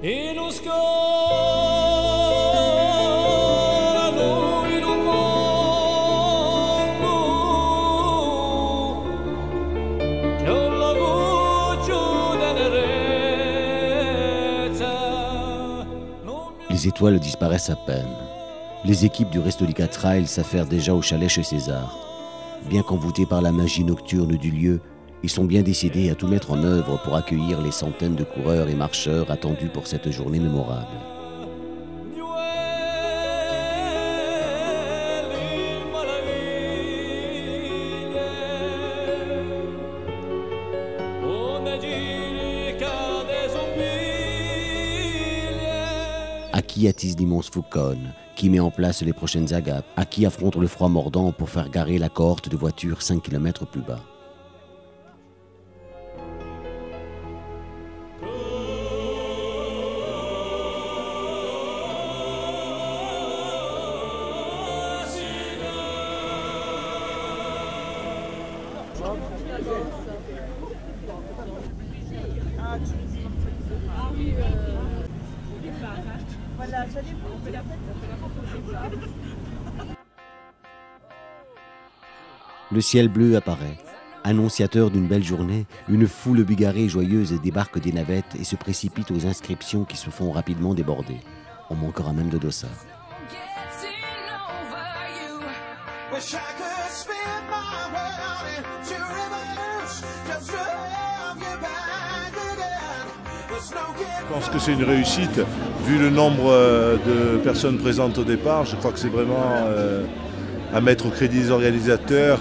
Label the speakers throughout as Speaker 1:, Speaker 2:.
Speaker 1: Les étoiles disparaissent à peine. Les équipes du Resto di Catrail s'affairent déjà au chalet chez César. Bien qu'envoûtés par la magie nocturne du lieu, ils sont bien décidés à tout mettre en œuvre pour accueillir les centaines de coureurs et marcheurs attendus pour cette journée mémorable. À qui attise l'immense Foucon, qui met en place les prochaines agapes, à qui affronte le froid mordant pour faire garer la cohorte de voitures 5 km plus bas. Le ciel bleu apparaît. Annonciateur d'une belle journée, une foule bigarrée et joyeuse débarque des navettes et se précipite aux inscriptions qui se font rapidement déborder. On manquera même de dossards.
Speaker 2: Je pense que c'est une réussite, vu le nombre de personnes présentes au départ. Je crois que c'est vraiment à mettre au crédit des organisateurs,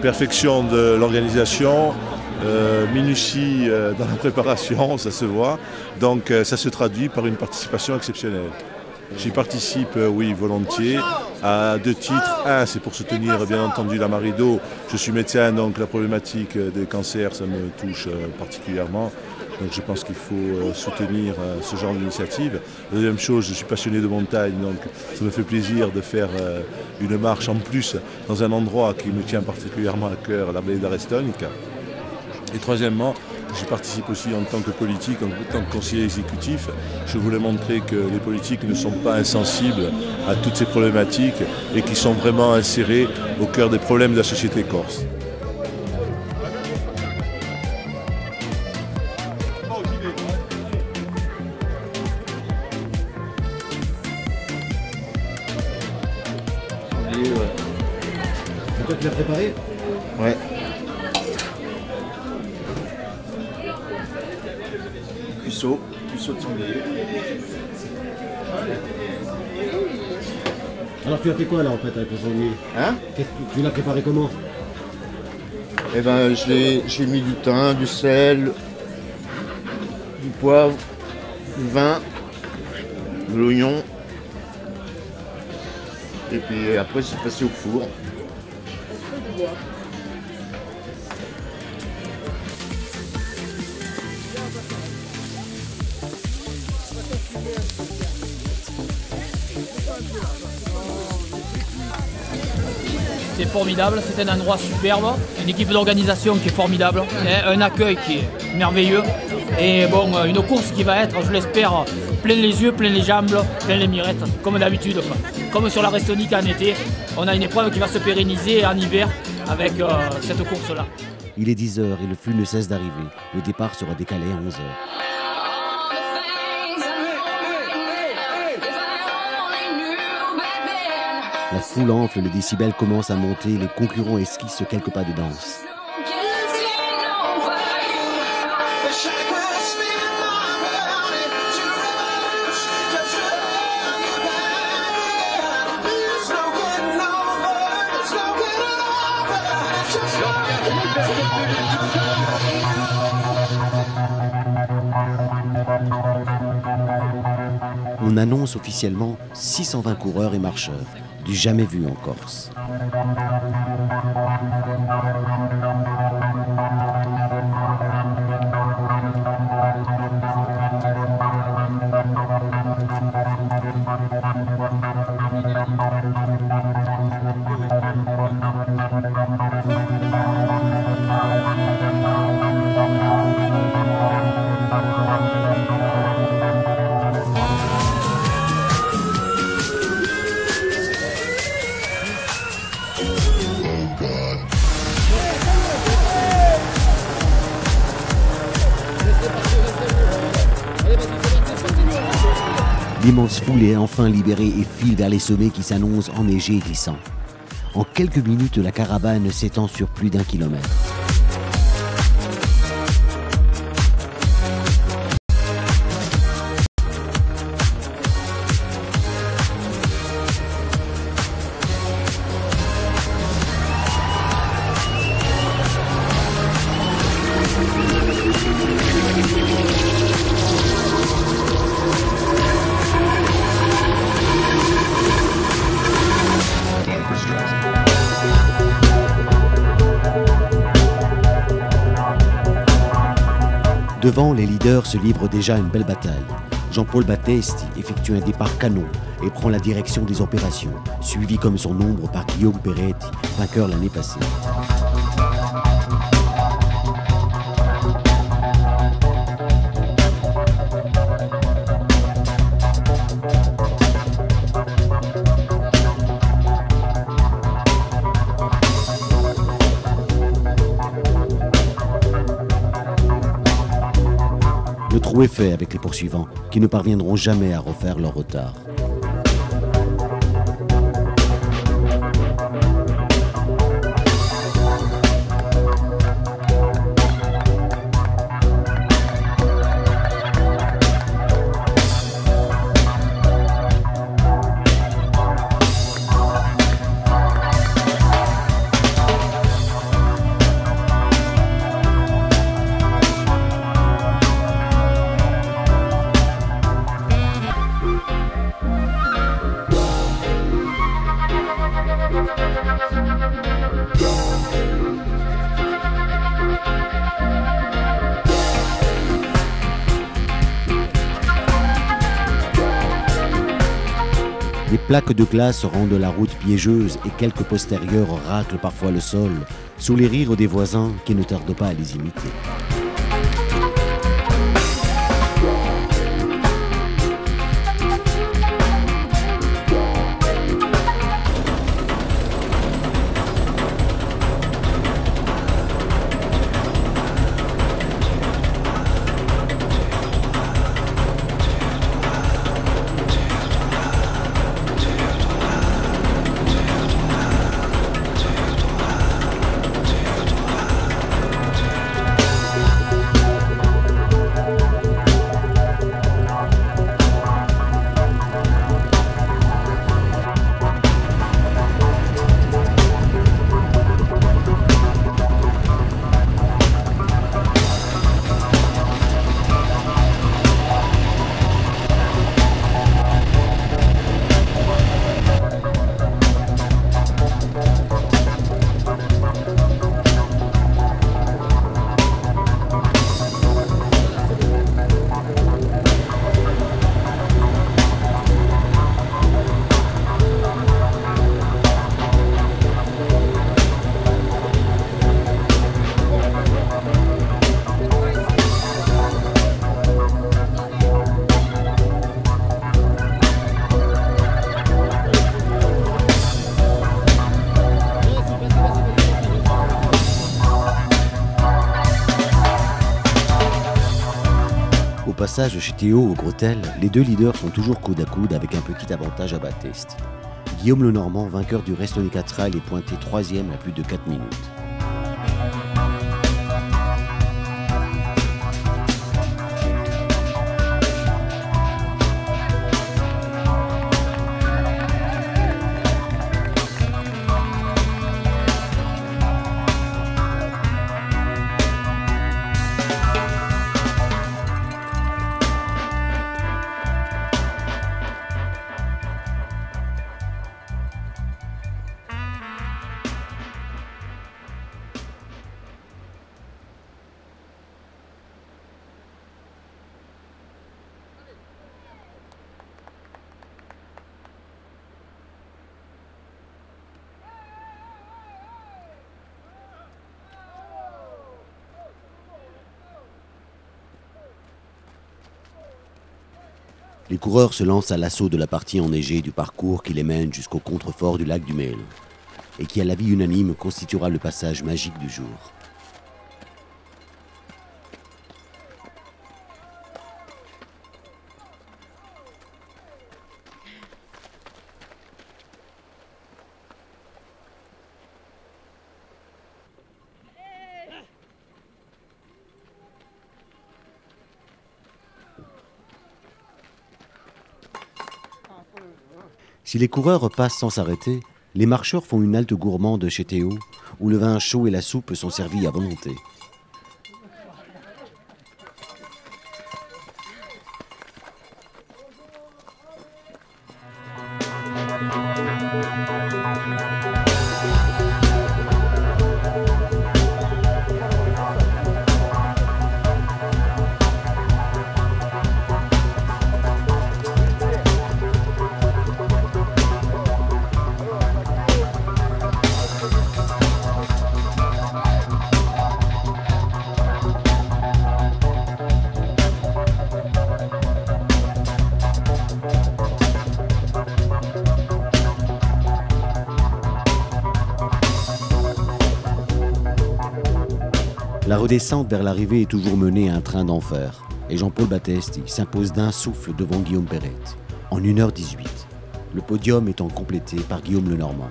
Speaker 2: perfection de l'organisation, minutie dans la préparation, ça se voit. Donc ça se traduit par une participation exceptionnelle. J'y participe, oui, volontiers, à 2 titres. Un, c'est pour soutenir, bien entendu, la Marido. Je suis médecin, donc la problématique des cancers, ça me touche particulièrement. Donc je pense qu'il faut soutenir ce genre d'initiative. La deuxième chose, je suis passionné de montagne, donc ça me fait plaisir de faire une marche en plus dans un endroit qui me tient particulièrement à cœur, la Baie Restonica. Et troisièmement, je participe aussi en tant que politique, en tant que conseiller exécutif. Je voulais montrer que les politiques ne sont pas insensibles à toutes ces problématiques et qui sont vraiment insérés au cœur des problèmes de la société corse.
Speaker 1: C'est toi qui l'as préparé?
Speaker 3: Ouais. Cuisseau de sanglier.
Speaker 1: Alors tu as fait quoi là en fait avec le sanglier?
Speaker 3: Hein?
Speaker 1: Tu l'as préparé comment?
Speaker 3: Eh ben j'ai mis du thym, du sel, du poivre, du vin, de l'oignon. Et puis après c'est passé au four.
Speaker 4: C'est formidable, c'est un endroit superbe, une équipe d'organisation qui est formidable, un accueil qui est merveilleux et bon, une course qui va être, je l'espère, plein les yeux, plein les jambes, plein les mirettes, comme d'habitude. Comme sur la Restonica en été, on a une épreuve qui va se pérenniser en hiver avec cette course-là.
Speaker 1: Il est 10 h et le flux ne cesse d'arriver. Le départ sera décalé à 11 h. La foule enfle, le décibel commence à monter, les concurrents esquissent quelques pas de danse. On annonce officiellement 620 coureurs et marcheurs, du jamais vu en Corse. L'immense foule est enfin libérée et file vers les sommets qui s'annoncent enneigés et glissants. En quelques minutes, la caravane s'étend sur plus d'1 kilomètre. Devant, les leaders se livrent déjà une belle bataille. Jean-Paul Battesti effectue un départ canon et prend la direction des opérations, suivi comme son ombre par Guillaume Peretti, vainqueur l'année passée. Le trou est fait avec les poursuivants, qui ne parviendront jamais à refaire leur retard. Des plaques de glace rendent la route piégeuse et quelques postérieurs raclent parfois le sol, sous les rires des voisins qui ne tardent pas à les imiter. Au passage chez Théo au Grotel, les deux leaders sont toujours coude à coude avec un petit avantage à Battesti. Guillaume Lenormand, vainqueur du Restonica Trail, est pointé 3e à plus de 4 minutes. Les coureurs se lancent à l'assaut de la partie enneigée du parcours qui les mène jusqu'au contrefort du lac du Mail, et qui à l'avis unanime constituera le passage magique du jour. Si les coureurs passent sans s'arrêter, les marcheurs font une halte gourmande chez Théo, où le vin chaud et la soupe sont servis à volonté. La redescente vers l'arrivée est toujours menée à un train d'enfer. Et Jean-Paul Battesti s'impose d'un souffle devant Guillaume Perret, en 1h18. Le podium étant complété par Guillaume Lenormand.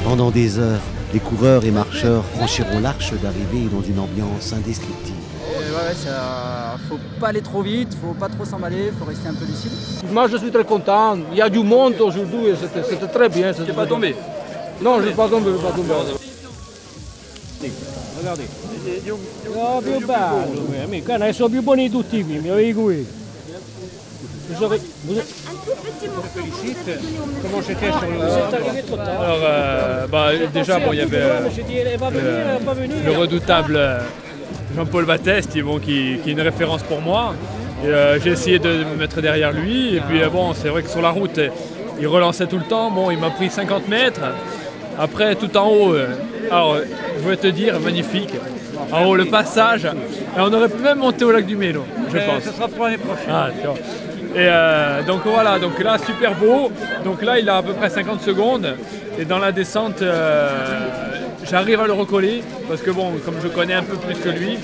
Speaker 1: Pendant des heures, les coureurs et marcheurs franchiront l'arche d'arrivée dans une ambiance indescriptible.
Speaker 5: Ouais, ça, faut pas aller trop vite, faut pas trop s'emballer, faut rester un peu lucide.
Speaker 6: Moi je suis très content, il y a du monde aujourd'hui et c'était très bien.
Speaker 7: Tu n'es pas tombé?
Speaker 6: Non, je ne suis pas tombé, Regardez. No, più bello, mica, adesso più buoni tutti i primi, avevi qui. Vous félicite. Comment c'était sur le...
Speaker 7: Alors, déjà, bon, il y avait le redoutable Jean-Paul Battesti, bon, qui est une référence pour moi. J'ai essayé de me mettre derrière lui. Et puis, bon, c'est vrai que sur la route, il relançait tout le temps. Bon, il m'a pris 50 mètres. Après, tout en haut, alors, je vais te dire, magnifique. En haut, le passage. Et on aurait pu même monter au lac du Mélo, je pense.
Speaker 6: Ça sera pour l'année prochaine.
Speaker 7: Ah, et donc voilà, donc là super beau, donc là il a à peu près 50 secondes et dans la descente j'arrive à le recoller parce que bon, comme je connais un peu plus que lui,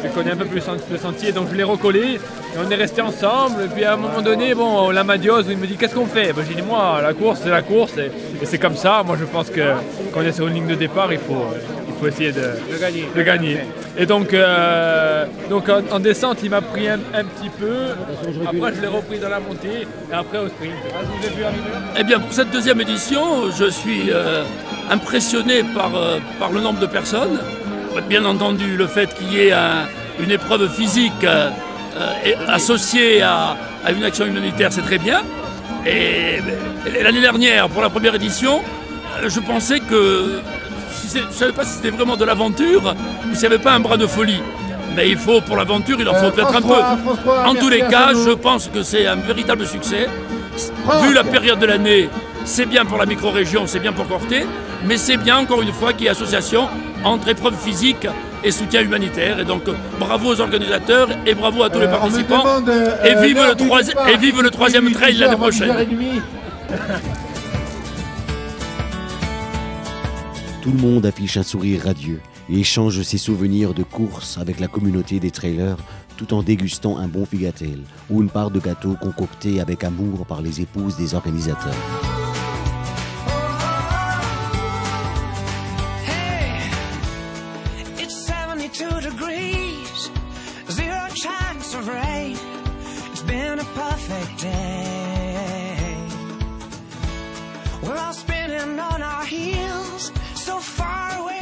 Speaker 7: je connais un peu plus le sentier, donc je l'ai recollé et on est resté ensemble. Et puis à un moment donné, bon, la Madios, il me dit qu'est-ce qu'on fait? J'ai dit moi la course c'est la course et c'est comme ça. Moi je pense que quand on est sur une ligne de départ il faut essayer de gagner. Et donc en descente, il m'a pris un petit peu. Après, je l'ai repris dans la montée et après au sprint.
Speaker 8: Eh bien, pour cette deuxième édition, je suis impressionné par le nombre de personnes. Bien entendu, le fait qu'il y ait une épreuve physique associée à une action humanitaire, c'est très bien. Et l'année dernière, pour la première édition, je pensais que... Je ne savais pas si c'était vraiment de l'aventure ou s'il n'y avait pas un bras de folie. Mais il faut, pour l'aventure, il en faut peut-être un peu. En tous les cas, je pense que c'est un véritable succès. Vu la période de l'année, c'est bien pour la micro-région, c'est bien pour Corté, mais c'est bien, encore une fois, qu'il y ait association entre épreuves physiques et soutien humanitaire. Et donc, bravo aux organisateurs et bravo à tous les participants. Et vive le troisième trail l'année prochaine.
Speaker 1: Tout le monde affiche un sourire radieux et échange ses souvenirs de course avec la communauté des trailers tout en dégustant un bon figatel ou une part de gâteau concocté avec amour par les épouses des organisateurs.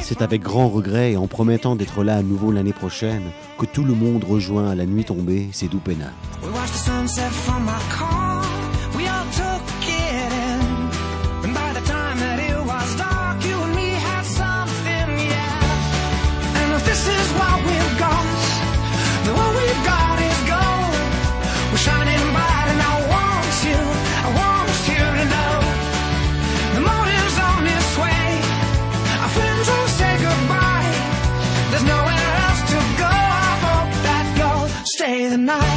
Speaker 1: C'est avec grand regret et en promettant d'être là à nouveau l'année prochaine que tout le monde rejoint à la nuit tombée ses doux pénates.
Speaker 9: Stay the night.